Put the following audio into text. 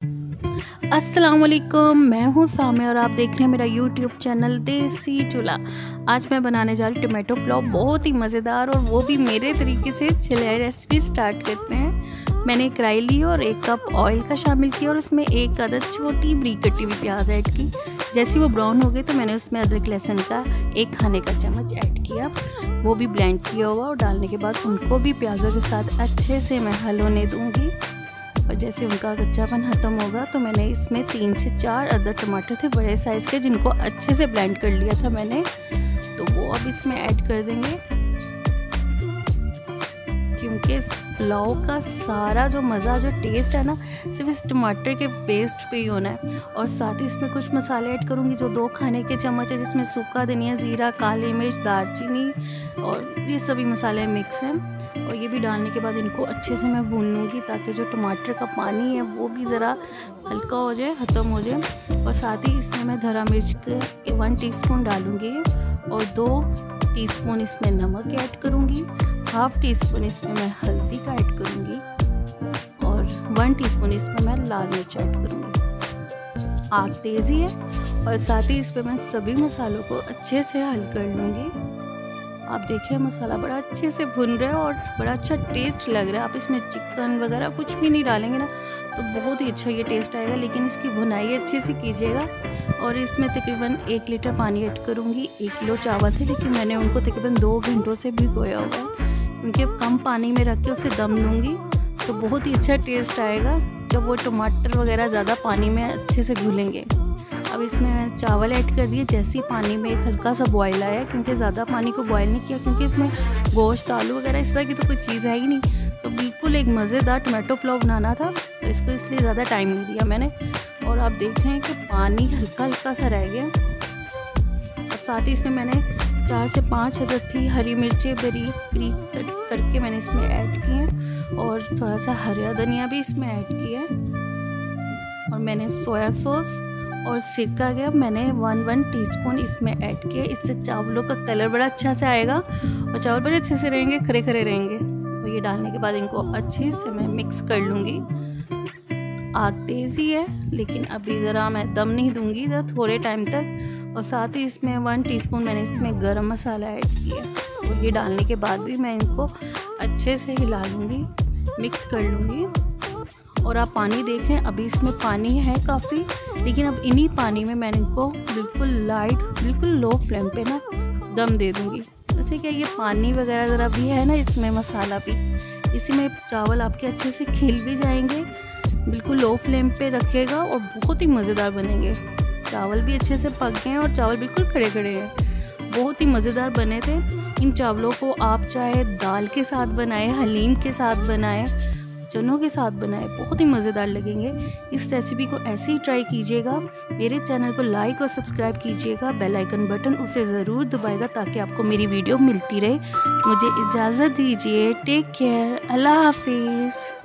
अस्सलाम वालेकुम, मैं हूँ सामे और आप देख रहे हैं मेरा यूट्यूब चैनल देसी चूल्हा। आज मैं बनाने जा रही हूँ टमाटो पुलाव, बहुत ही मज़ेदार और वो भी मेरे तरीके से। चलिए रेसिपी स्टार्ट करते हैं। मैंने एक कढ़ाई ली और 1 कप ऑयल का शामिल किया और उसमें 1 अदद छोटी बरीक कटी हुई प्याज ऐड की। जैसे वो ब्राउन हो गई तो मैंने उसमें अदरक लहसुन का 1 खाने का चम्मच ऐड किया, वो भी ब्लेंड किया हुआ। और डालने के बाद उनको भी प्याज़ों के साथ अच्छे से मैं हलने दूँगी। और जैसे उनका कच्चापन ख़त्म होगा तो मैंने इसमें 3 से 4 अदर टमाटर थे बड़े साइज़ के, जिनको अच्छे से ब्लेंड कर लिया था मैंने, तो वो अब इसमें ऐड कर देंगे। क्योंकि इस पुलाव का सारा जो मज़ा, जो टेस्ट है ना, सिर्फ इस टमाटर के पेस्ट पे ही होना है। और साथ ही इसमें कुछ मसाले ऐड करूँगी जो 2 खाने के चम्मच है, जिसमें सूखा धनिया, ज़ीरा, काली मिर्च, दालचीनी और ये सभी मसाले मिक्स हैं। और ये भी डालने के बाद इनको अच्छे से मैं भून लूँगी ताकि जो टमाटर का पानी है वो भी ज़रा हल्का हो जाए, ख़त्म हो जाए। और साथ ही इसमें मैं हरा मिर्च के 1 टीस्पून डालूँगी और 2 टीस्पून इसमें नमक ऐड करूँगी, ½ टीस्पून इसमें मैं हल्दी का ऐड करूँगी और 1 टीस्पून इसमें मैं लाल मिर्च ऐड करूँगी। आग तेज़ी है और साथ ही इस पर मैं सभी मसालों को अच्छे से हल कर लूँगी। आप देख रहे हैं मसाला बड़ा अच्छे से भुन रहा है और बड़ा अच्छा टेस्ट लग रहा है। आप इसमें चिकन वगैरह कुछ भी नहीं डालेंगे ना तो बहुत ही अच्छा ये टेस्ट आएगा, लेकिन इसकी भुनाई अच्छे से कीजिएगा। और इसमें तकरीबन 1 लीटर पानी ऐड करूँगी। 1 किलो चावल थे लेकिन मैंने उनको तकरीबन 2 घंटों से भिगोया हुआ है, क्योंकि अब कम पानी में रख के उसे दम दूँगी तो बहुत ही अच्छा टेस्ट आएगा जब वो टमाटर वगैरह ज़्यादा पानी में अच्छे से घुलेंगे। अब इसमें मैंने चावल ऐड कर दिए। जैसे ही पानी में एक हल्का सा बॉयल आया, क्योंकि ज़्यादा पानी को बॉयल नहीं किया क्योंकि इसमें गोश्त, आलू वगैरह इस तरह की तो कोई चीज़ है ही नहीं, तो बिल्कुल एक मज़ेदार टमाटो पुलाव बनाना था, तो इसको इसलिए ज़्यादा टाइम नहीं दिया मैंने। और आप देख रहे हैं कि पानी हल्का हल्का सा रह गया। और साथ ही इसमें मैंने 4 से 5 अदद थी हरी मिर्चें बारीक कट करके मैंने इसमें ऐड की हैं और थोड़ा सा हरा धनिया भी इसमें ऐड किया है। और मैंने सोया सॉस और सिरका गया मैंने 1 टीस्पून इसमें ऐड किया। इससे चावलों का कलर बड़ा अच्छा से आएगा और चावल बड़े अच्छे से रहेंगे, खरे खरे रहेंगे। और ये डालने के बाद इनको अच्छे से मैं मिक्स कर लूँगी। आग तेज़ी है लेकिन अभी ज़रा मैं दम नहीं दूँगी, ज़रा थोड़े टाइम तक। और साथ ही इसमें 1 टीस्पून मैंने इसमें गरम मसाला ऐड किया और ये डालने के बाद भी मैं इनको अच्छे से हिला लूँगी, मिक्स कर लूँगी। और आप पानी देख रहे हैं, अभी इसमें पानी है काफ़ी, लेकिन अब इन्हीं पानी में मैंने इनको बिल्कुल लाइट, बिल्कुल लो फ्लेम पे ना दम दे दूँगी। जैसे कि ये पानी वगैरह ज़रा भी है ना इसमें, मसाला भी, इसी में चावल आपके अच्छे से खिल भी जाएंगे। बिल्कुल लो फ्लेम पे रखिएगा और बहुत ही मज़ेदार बनेंगे। चावल भी अच्छे से पक गए हैं और चावल बिल्कुल खड़े खड़े हैं, बहुत ही मज़ेदार बने थे। इन चावलों को आप चाहे दाल के साथ बनाएं, हलीम के साथ बनाएं, चनों के साथ बनाए, बहुत ही मज़ेदार लगेंगे। इस रेसिपी को ऐसे ही ट्राई कीजिएगा। मेरे चैनल को लाइक और सब्सक्राइब कीजिएगा, बेल आइकन बटन उसे ज़रूर दबाएगा ताकि आपको मेरी वीडियो मिलती रहे। मुझे इजाज़त दीजिए, टेक केयर, अल्लाह हाफिज़।